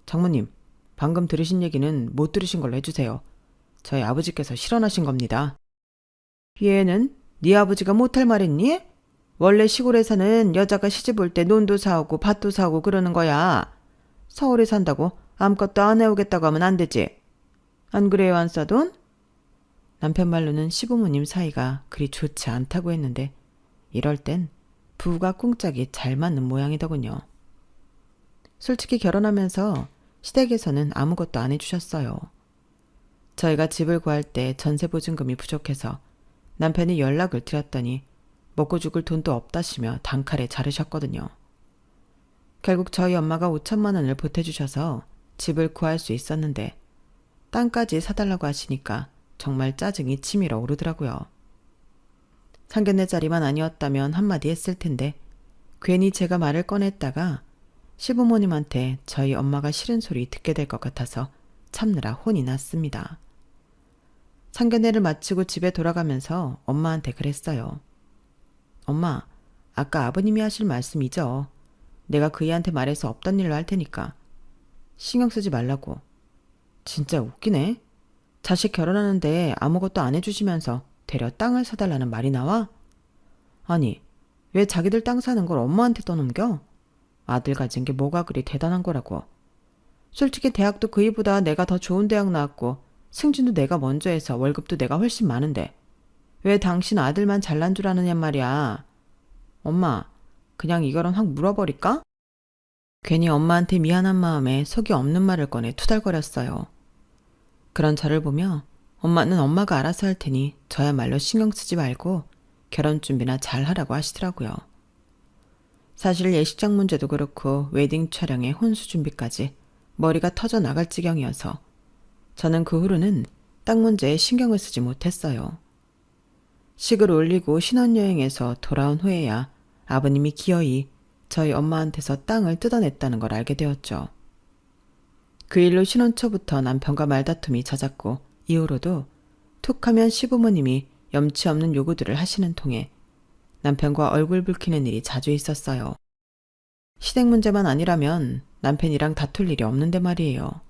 Speaker 1: 장모님, 방금 들으신 얘기는 못 들으신 걸로 해주세요. 저희 아버지께서 실언하신 겁니다. 얘는 네 아버지가 못할 말했니? 원래 시골에서는 여자가 시집 올 때 논도 사오고 밭도 사오고 그러는 거야. 서울에 산다고 아무것도 안 해오겠다고 하면 안 되지. 안 그래요, 안사돈? 남편 말로는 시부모님 사이가 그리 좋지 않다고 했는데 이럴 땐 부부가 꿍짝이 잘 맞는 모양이더군요. 솔직히 결혼하면서 시댁에서는 아무것도 안 해주셨어요. 저희가 집을 구할 때 전세 보증금이 부족해서 남편이 연락을 드렸더니 먹고 죽을 돈도 없다시며 단칼에 자르셨거든요. 결국 저희 엄마가 5천만 원을 보태주셔서 집을 구할 수 있었는데 땅까지 사달라고 하시니까 정말 짜증이 치밀어 오르더라고요. 상견례 자리만 아니었다면 한마디 했을 텐데 괜히 제가 말을 꺼냈다가 시부모님한테 저희 엄마가 싫은 소리 듣게 될 것 같아서 참느라 혼이 났습니다. 상견례를 마치고 집에 돌아가면서 엄마한테 그랬어요. 엄마, 아까 아버님이 하실 말씀 잊어. 내가 그이한테 말해서 없던 일로 할 테니까. 신경 쓰지 말라고. 진짜 웃기네. 자식 결혼하는데 아무것도 안 해주시면서 되려 땅을 사달라는 말이 나와? 아니, 왜 자기들 땅 사는 걸 엄마한테 떠넘겨? 아들 가진 게 뭐가 그리 대단한 거라고. 솔직히 대학도 그이보다 내가 더 좋은 대학 나왔고 승진도 내가 먼저 해서 월급도 내가 훨씬 많은데 왜 당신 아들만 잘난 줄 아느냐 말이야. 엄마, 그냥 이거는 확 물어버릴까? 괜히 엄마한테 미안한 마음에 속이 없는 말을 꺼내 투덜거렸어요. 그런 저를 보며 엄마는 엄마가 알아서 할 테니 저야말로 신경 쓰지 말고 결혼 준비나 잘 하라고 하시더라고요. 사실 예식장 문제도 그렇고 웨딩 촬영에 혼수 준비까지 머리가 터져 나갈 지경이어서 저는 그 후로는 땅 문제에 신경을 쓰지 못했어요. 식을 올리고 신혼여행에서 돌아온 후에야 아버님이 기어이 저희 엄마한테서 땅을 뜯어냈다는 걸 알게 되었죠. 그 일로 신혼 초부터 남편과 말다툼이 잦았고 이후로도 툭하면 시부모님이 염치 없는 요구들을 하시는 통에 남편과 얼굴 붉히는 일이 자주 있었어요. 시댁 문제만 아니라면 남편이랑 다툴 일이 없는데 말이에요.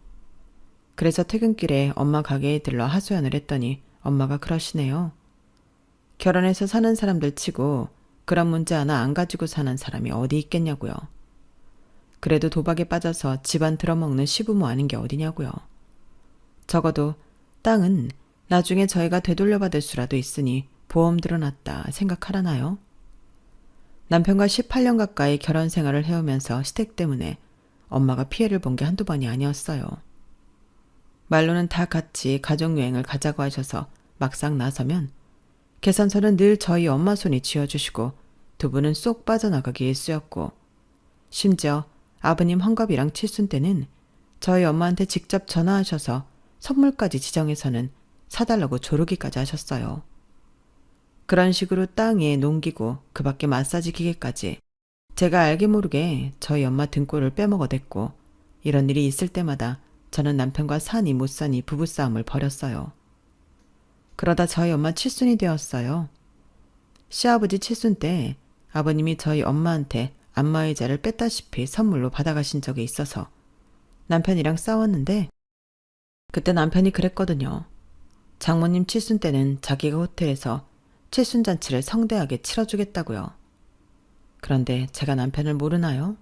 Speaker 1: 그래서 퇴근길에 엄마 가게에 들러 하소연을 했더니 엄마가 그러시네요. 결혼해서 사는 사람들 치고 그런 문제 하나 안 가지고 사는 사람이 어디 있겠냐고요. 그래도 도박에 빠져서 집안 들어먹는 시부모 아닌 게 어디냐고요. 적어도 땅은 나중에 저희가 되돌려받을 수라도 있으니 보험 들어놨다 생각하라나요? 남편과 18년 가까이 결혼 생활을 해오면서 시댁 때문에 엄마가 피해를 본 게 한두 번이 아니었어요. 말로는 다 같이 가족여행을 가자고 하셔서 막상 나서면 계산서는 늘 저희 엄마 손이 쥐어주시고 두 분은 쏙 빠져나가기 일쑤였고 심지어 아버님 환갑이랑 칠순 때는 저희 엄마한테 직접 전화하셔서 선물까지 지정해서는 사달라고 조르기까지 하셨어요. 그런 식으로 땅에 농기구 그 밖에 마사지 기계까지 제가 알게 모르게 저희 엄마 등골을 빼먹어댔고 이런 일이 있을 때마다 저는 남편과 사니 못 사니 부부싸움을 벌였어요. 그러다 저희 엄마 칠순이 되었어요. 시아버지 칠순 때 아버님이 저희 엄마한테 안마의자를 뺐다시피 선물로 받아가신 적이 있어서 남편이랑 싸웠는데 그때 남편이 그랬거든요. 장모님 칠순 때는 자기가 호텔에서 칠순잔치를 성대하게 치러주겠다고요. 그런데 제가 남편을 모르나요?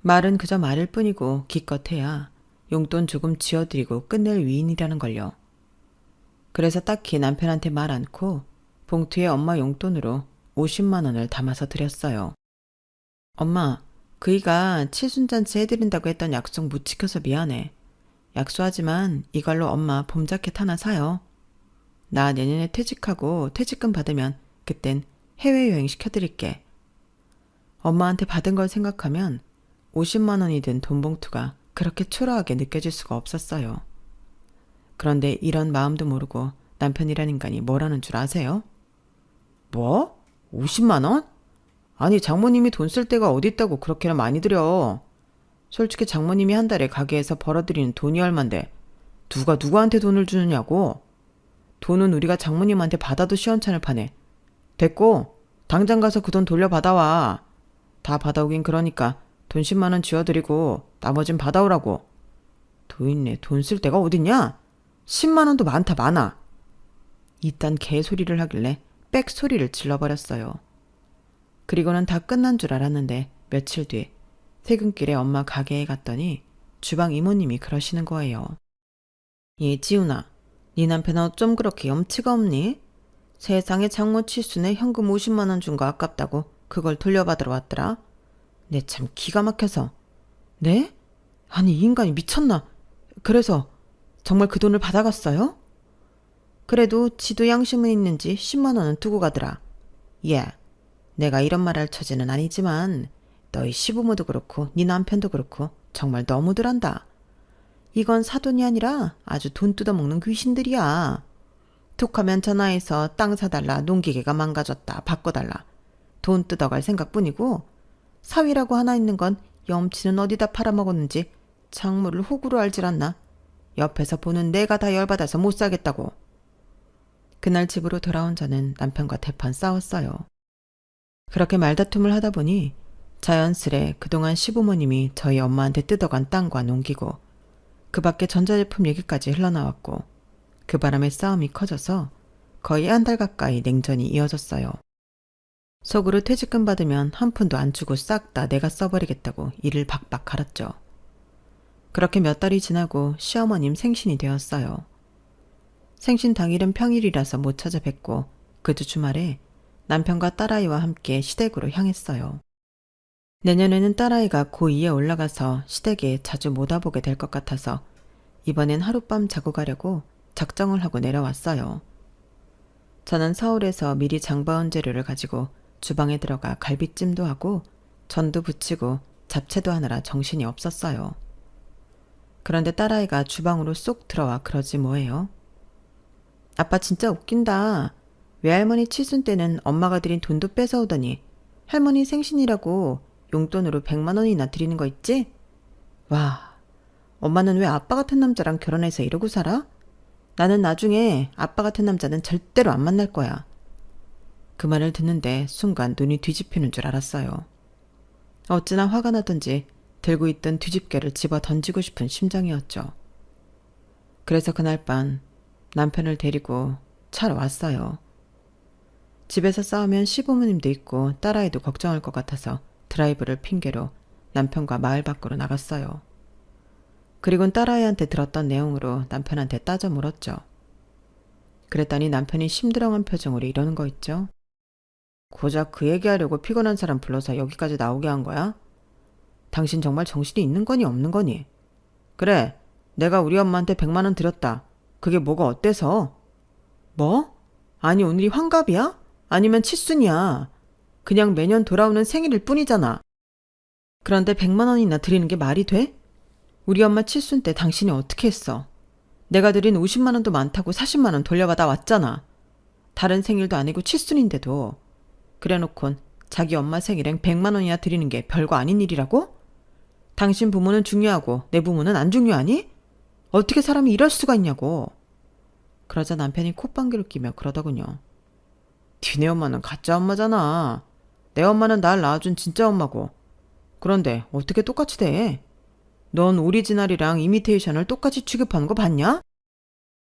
Speaker 1: 말은 그저 말일 뿐이고 기껏해야 용돈 조금 쥐어드리고 끝낼 위인이라는 걸요. 그래서 딱히 남편한테 말 않고 봉투에 엄마 용돈으로 50만 원을 담아서 드렸어요. 엄마, 그이가 칠순잔치 해드린다고 했던 약속 못 지켜서 미안해. 약속하지만 이걸로 엄마 봄 자켓 하나 사요. 나 내년에 퇴직하고 퇴직금 받으면 그땐 해외여행 시켜드릴게. 엄마한테 받은 걸 생각하면 50만 원이 든 돈 봉투가 그렇게 초라하게 느껴질 수가 없었어요. 그런데 이런 마음도 모르고 남편이란 인간이 뭐라는 줄 아세요? 뭐? 50만 원? 아니 장모님이 돈 쓸 데가 어디 있다고 그렇게나 많이 들여. 솔직히 장모님이 한 달에 가게에서 벌어들이는 돈이 얼만데 누가 누구한테 돈을 주느냐고. 돈은 우리가 장모님한테 받아도 시원찮을 판에. 됐고 당장 가서 그 돈 돌려받아와. 다 받아오긴 그러니까 돈 10만 원 쥐어드리고 나머진 받아오라고. 도인네 돈 쓸 데가 어딨냐? 10만 원도 많다 많아. 이딴 개소리를 하길래 빽 소리를 질러버렸어요. 그리고는 다 끝난 줄 알았는데 며칠 뒤 퇴근길에 엄마 가게에 갔더니 주방 이모님이 그러시는 거예요. 예, 지훈아. 네 남편 어쩜 그렇게 염치가 없니? 세상에 장모 칠순에 현금 50만 원 준 거 아깝다고 그걸 돌려받으러 왔더라. 내 참 기가 막혀서. 네? 아니 이 인간이 미쳤나? 그래서 정말 그 돈을 받아갔어요? 그래도 지도 양심은 있는지 10만 원은 두고 가더라. 예, 내가 이런 말 할 처지는 아니지만 너희 시부모도 그렇고 네 남편도 그렇고 정말 너무들 한다. 이건 사돈이 아니라 아주 돈 뜯어먹는 귀신들이야. 툭하면 전화해서 땅 사달라, 농기계가 망가졌다, 바꿔달라. 돈 뜯어갈 생각뿐이고 사위라고 하나 있는 건 염치는 어디다 팔아먹었는지 장모를 호구로 알질 않나. 옆에서 보는 내가 다 열받아서 못 살겠다고. 그날 집으로 돌아온 저는 남편과 대판 싸웠어요. 그렇게 말다툼을 하다 보니 자연스레 그동안 시부모님이 저희 엄마한테 뜯어간 땅과 농기구, 그 밖에 전자제품 얘기까지 흘러나왔고 그 바람에 싸움이 커져서 거의 한 달 가까이 냉전이 이어졌어요. 속으로 퇴직금 받으면 한 푼도 안 주고 싹 다 내가 써버리겠다고 이를 박박 갈았죠. 그렇게 몇 달이 지나고 시어머님 생신이 되었어요. 생신 당일은 평일이라서 못 찾아뵙고 그 주 주말에 남편과 딸아이와 함께 시댁으로 향했어요. 내년에는 딸아이가 고2에 올라가서 시댁에 자주 못 와보게 될 것 같아서 이번엔 하룻밤 자고 가려고 작정을 하고 내려왔어요. 저는 서울에서 미리 장바온 재료를 가지고 주방에 들어가 갈비찜도 하고 전도 부치고 잡채도 하느라 정신이 없었어요. 그런데 딸아이가 주방으로 쏙 들어와 그러지 뭐예요. 아빠 진짜 웃긴다. 외할머니 칠순 때는 엄마가 드린 돈도 뺏어오더니 할머니 생신이라고 용돈으로 100만 원이나 드리는 거 있지? 와, 엄마는 왜 아빠 같은 남자랑 결혼해서 이러고 살아? 나는 나중에 아빠 같은 남자는 절대로 안 만날 거야. 그 말을 듣는데 순간 눈이 뒤집히는 줄 알았어요. 어찌나 화가 나던지 들고 있던 뒤집개를 집어 던지고 싶은 심정이었죠. 그래서 그날 밤 남편을 데리고 차로 왔어요. 집에서 싸우면 시부모님도 있고 딸아이도 걱정할 것 같아서 드라이브를 핑계로 남편과 마을 밖으로 나갔어요. 그리고는 딸아이한테 들었던 내용으로 남편한테 따져 물었죠. 그랬더니 남편이 심드렁한 표정으로 이러는 거 있죠. 고작 그 얘기하려고 피곤한 사람 불러서 여기까지 나오게 한 거야? 당신 정말 정신이 있는 거니 없는 거니? 그래, 내가 우리 엄마한테 100만 원 드렸다. 그게 뭐가 어때서? 뭐? 아니 오늘이 환갑이야? 아니면 칠순이야. 그냥 매년 돌아오는 생일일 뿐이잖아. 그런데 100만 원이나 드리는 게 말이 돼? 우리 엄마 칠순 때 당신이 어떻게 했어? 내가 드린 50만 원도 많다고 40만 원 돌려받아 왔잖아. 다른 생일도 아니고 칠순인데도. 그래놓곤 자기 엄마 생일엔 100만 원이나 드리는 게 별거 아닌 일이라고? 당신 부모는 중요하고 내 부모는 안 중요하니? 어떻게 사람이 이럴 수가 있냐고. 그러자 남편이 콧방귀를 끼며 그러더군요. 니네 엄마는 가짜 엄마잖아. 내 엄마는 날 낳아준 진짜 엄마고. 그런데 어떻게 똑같이 돼? 넌 오리지널이랑 이미테이션을 똑같이 취급하는 거 봤냐?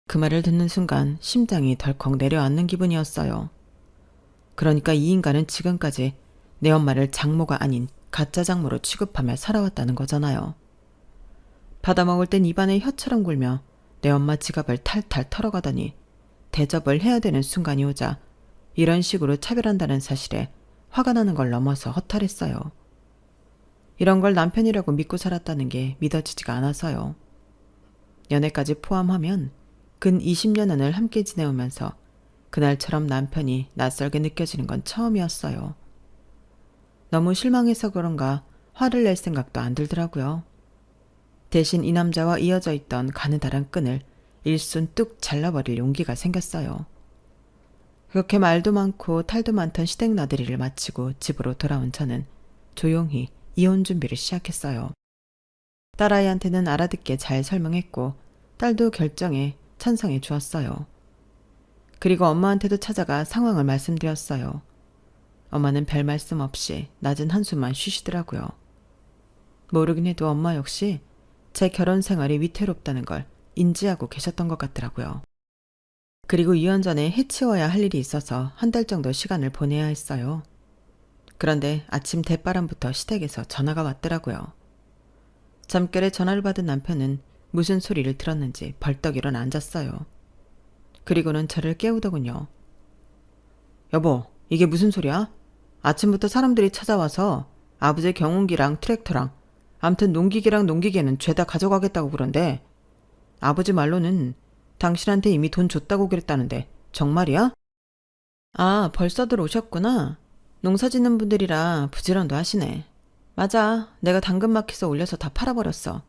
Speaker 1: 그 말을 듣는 순간 심장이 덜컥 내려앉는 기분이었어요. 그러니까 이 인간은 지금까지 내 엄마를 장모가 아닌 가짜 장모로 취급하며 살아왔다는 거잖아요. 받아먹을 땐 입안에 혀처럼 굴며 내 엄마 지갑을 탈탈 털어가더니 대접을 해야 되는 순간이 오자 이런 식으로 차별한다는 사실에 화가 나는 걸 넘어서 허탈했어요. 이런 걸 남편이라고 믿고 살았다는 게 믿어지지가 않아서요. 연애까지 포함하면 근 20년을 함께 지내오면서 그날처럼 남편이 낯설게 느껴지는 건 처음이었어요. 너무 실망해서 그런가 화를 낼 생각도 안 들더라고요. 대신 이 남자와 이어져 있던 가느다란 끈을 일순 뚝 잘라버릴 용기가 생겼어요. 그렇게 말도 많고 탈도 많던 시댁 나들이를 마치고 집으로 돌아온 저는 조용히 이혼 준비를 시작했어요. 딸아이한테는 알아듣게 잘 설명했고 딸도 결정에 찬성해 주었어요. 그리고 엄마한테도 찾아가 상황을 말씀드렸어요. 엄마는 별 말씀 없이 낮은 한숨만 쉬시더라고요. 모르긴 해도 엄마 역시 제 결혼 생활이 위태롭다는 걸 인지하고 계셨던 것 같더라고요. 그리고 이혼 전에 해치워야 할 일이 있어서 한 달 정도 시간을 보내야 했어요. 그런데 아침 대바람부터 시댁에서 전화가 왔더라고요. 잠결에 전화를 받은 남편은 무슨 소리를 들었는지 벌떡 일어나 앉았어요. 그리고는 저를 깨우더군요. 여보, 이게 무슨 소리야? 아침부터 사람들이 찾아와서 아버지 경운기랑 트랙터랑 암튼 농기계랑 농기계는 죄다 가져가겠다고 그런데 아버지 말로는 당신한테 이미 돈 줬다고 그랬다는데 정말이야? 아, 벌써들 오셨구나. 농사 짓는 분들이라 부지런도 하시네. 맞아, 내가 당근마켓에 올려서 다 팔아버렸어.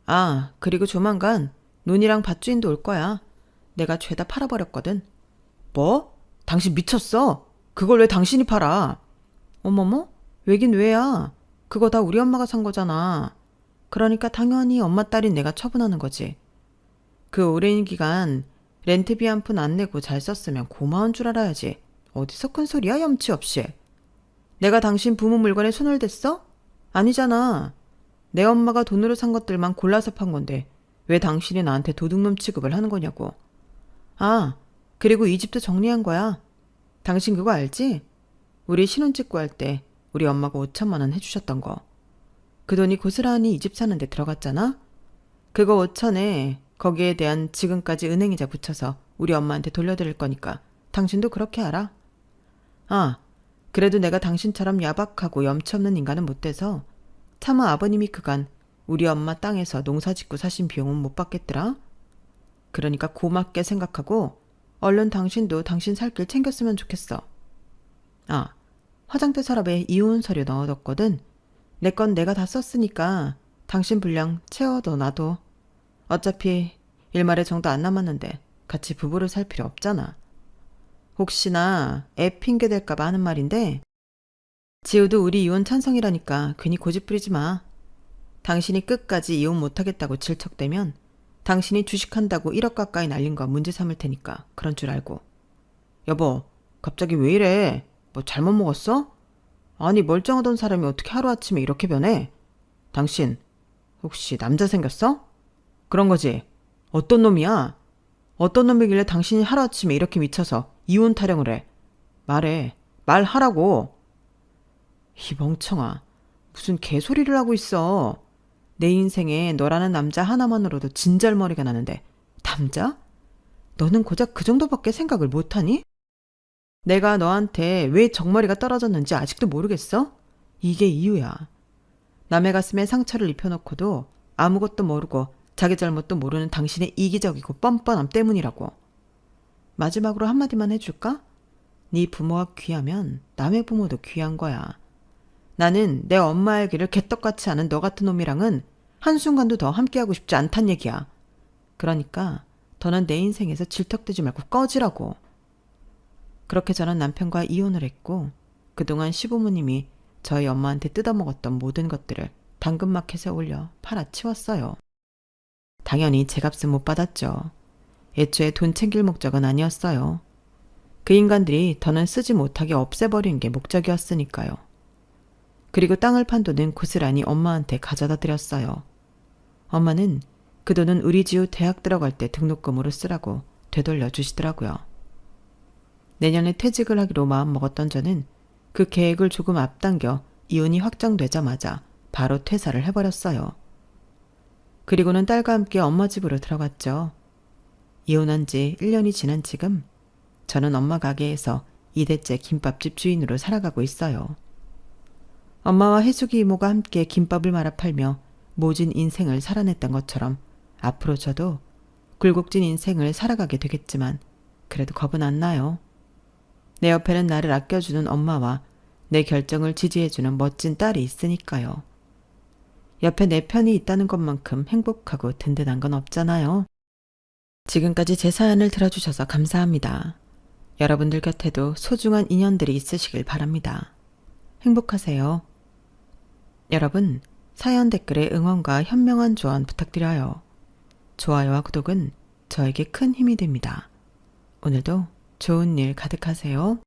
Speaker 1: 아, 그리고 조만간 논이랑 밭주인도 올 거야. 내가 죄다 팔아버렸거든. 뭐? 당신 미쳤어? 그걸 왜 당신이 팔아? 어머머? 왜긴 왜야? 그거 다 우리 엄마가 산 거잖아. 그러니까 당연히 엄마 딸인 내가 처분하는 거지. 그 오랜 기간 렌트비 한 푼 안 내고 잘 썼으면 고마운 줄 알아야지. 어디서 큰 소리야, 염치 없이. 내가 당신 부모 물건에 손을 댔어? 아니잖아. 내 엄마가 돈으로 산 것들만 골라서 판 건데 왜 당신이 나한테 도둑놈 취급을 하는 거냐고. 아, 그리고 이 집도 정리한 거야. 당신 그거 알지? 우리 신혼 찍고 할 때 우리 엄마가 5천만 원 해주셨던 거. 그 돈이 고스란히 이 집 사는데 들어갔잖아? 그거 5천에 거기에 대한 지금까지 은행이자 붙여서 우리 엄마한테 돌려드릴 거니까 당신도 그렇게 알아. 아, 그래도 내가 당신처럼 야박하고 염치 없는 인간은 못 돼서 차마 아버님이 그간 우리 엄마 땅에서 농사 짓고 사신 비용은 못 받겠더라. 그러니까 고맙게 생각하고 얼른 당신도 당신 살 길 챙겼으면 좋겠어. 아, 화장대 서랍에 이혼 서류 넣어뒀거든. 내 건 내가 다 썼으니까 당신 분량 채워둬 놔둬. 어차피 일말의 정도 안 남았는데 같이 부부를 살 필요 없잖아. 혹시나 애 핑계 댈까봐 하는 말인데 지우도 우리 이혼 찬성이라니까 괜히 고집 부리지 마. 당신이 끝까지 이혼 못하겠다고 질척대면 당신이 주식한다고 1억 가까이 날린 거 문제 삼을 테니까 그런 줄 알고. 여보, 갑자기 왜 이래? 뭐 잘못 먹었어? 아니 멀쩡하던 사람이 어떻게 하루아침에 이렇게 변해? 당신 혹시 남자 생겼어? 그런 거지. 어떤 놈이야? 어떤 놈이길래 당신이 하루아침에 이렇게 미쳐서 이혼 타령을 해? 말해. 말하라고. 이 멍청아. 무슨 개소리를 하고 있어. 내 인생에 너라는 남자 하나만으로도 진절머리가 나는데 남자? 너는 고작 그 정도밖에 생각을 못하니? 내가 너한테 왜 정머리가 떨어졌는지 아직도 모르겠어? 이게 이유야. 남의 가슴에 상처를 입혀놓고도 아무것도 모르고 자기 잘못도 모르는 당신의 이기적이고 뻔뻔함 때문이라고. 마지막으로 한마디만 해줄까? 네 부모가 귀하면 남의 부모도 귀한 거야. 나는 내 엄마의 길을 개떡같이 아는 너 같은 놈이랑은 한순간도 더 함께하고 싶지 않단 얘기야. 그러니까 더는 내 인생에서 질척대지 말고 꺼지라고. 그렇게 저는 남편과 이혼을 했고 그동안 시부모님이 저희 엄마한테 뜯어먹었던 모든 것들을 당근마켓에 올려 팔아치웠어요. 당연히 제 값은 못 받았죠. 애초에 돈 챙길 목적은 아니었어요. 그 인간들이 더는 쓰지 못하게 없애버린 게 목적이었으니까요. 그리고 땅을 판 돈은 고스란히 엄마한테 가져다 드렸어요. 엄마는 그 돈은 우리 지우 대학 들어갈 때 등록금으로 쓰라고 되돌려 주시더라고요. 내년에 퇴직을 하기로 마음먹었던 저는 그 계획을 조금 앞당겨 이혼이 확정되자마자 바로 퇴사를 해버렸어요. 그리고는 딸과 함께 엄마 집으로 들어갔죠. 이혼한 지 1년이 지난 지금 저는 엄마 가게에서 2대째 김밥집 주인으로 살아가고 있어요. 엄마와 해숙이 이모가 함께 김밥을 말아 팔며 모진 인생을 살아냈던 것처럼 앞으로 저도 굴곡진 인생을 살아가게 되겠지만 그래도 겁은 안 나요. 내 옆에는 나를 아껴주는 엄마와 내 결정을 지지해주는 멋진 딸이 있으니까요. 옆에 내 편이 있다는 것만큼 행복하고 든든한 건 없잖아요. 지금까지 제 사연을 들어주셔서 감사합니다. 여러분들 곁에도 소중한 인연들이 있으시길 바랍니다. 행복하세요. 여러분, 사연 댓글에 응원과 현명한 조언 부탁드려요. 좋아요와 구독은 저에게 큰 힘이 됩니다. 오늘도 좋은 일 가득하세요.